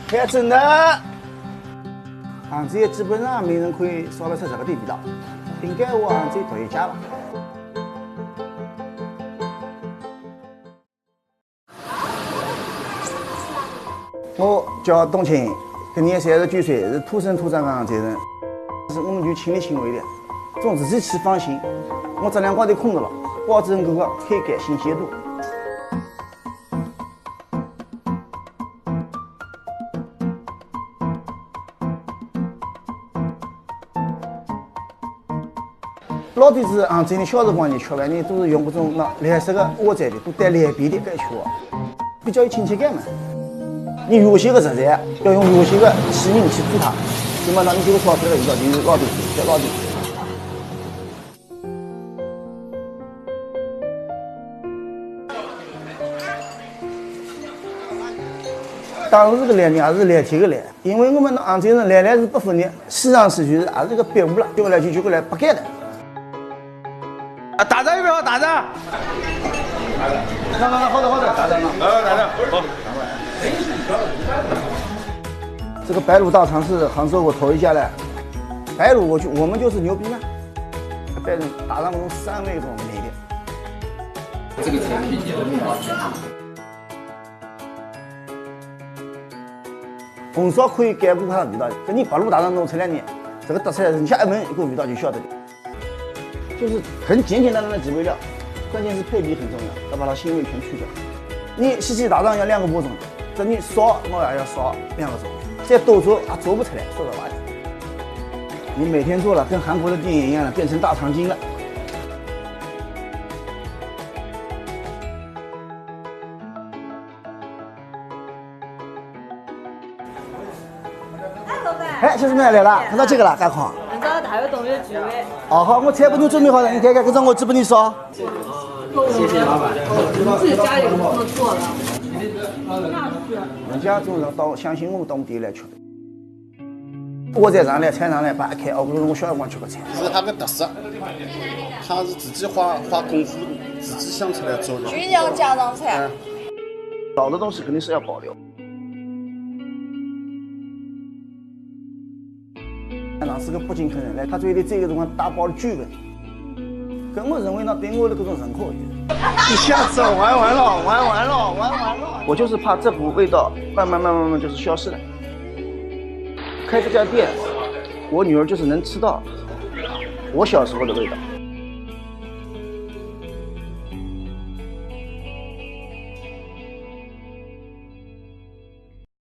还真的。杭州基本上没人可以说得出这个的味道，应该我杭州头一家吧。我叫董卿，今年39岁，是土生土长的杭州人，是我们就亲力亲为的，种自己去放心。我这2光头控制了，保证这个口感新鲜度。老底子杭州的小时光你吃饭呢，都是用这种蓝色的蚵仔的，都带蓝皮的该吃的，比较有亲切感嘛。你原先的食材要用原先的器皿去煮它，那么你这个炒出来的味道就是老底子，叫老底子。当时这个蓝呢，也是蓝天的蓝，因为我们杭州人蓝是不分的，西上西就是也是个别物了，叫过来就过来不干的。打仗有没有？打仗？好的，打仗嘛。打仗，好。这个白鹭大肠是杭州我头一家的，白鹭我们就是牛逼嘛，白人打上这种3味这种美的。这个产品也是很好吃。红烧可以盖过它的味道，跟你白鹭大肠弄出来呢，这个特色人家一闻一个味道就晓得的。就是很简单的几味料，关键是配比很重要，要把它腥味全去掉。你西岐大肠要2个半钟，这你烧我也要烧2个钟，再多做也做不出来，说实话的。你每天做了，跟韩国的电影一样了，变成大肠经了。哎，老板。哎，小师妹来了，看到这个了，干好。今朝大有同学聚会。哦好，我菜给你准备好了，你看看，这张我只帮你烧。谢谢老板。自己家里有这么做的。人家总是到相信我们到我们店来吃的。我在上来菜上来把一开，哦，我小辰光吃过菜。是它的特色，它是自己花功夫，自己想出来做的。军娘家常菜。老的东西肯定是要保留。那是个北京客人来，他嘴里这个辰光打包的巨文，跟我认为呢对我的各种认可。一下子玩完了。我就是怕这股味道慢慢就是消失了。开这家店，我女儿就是能吃到我小时候的味道。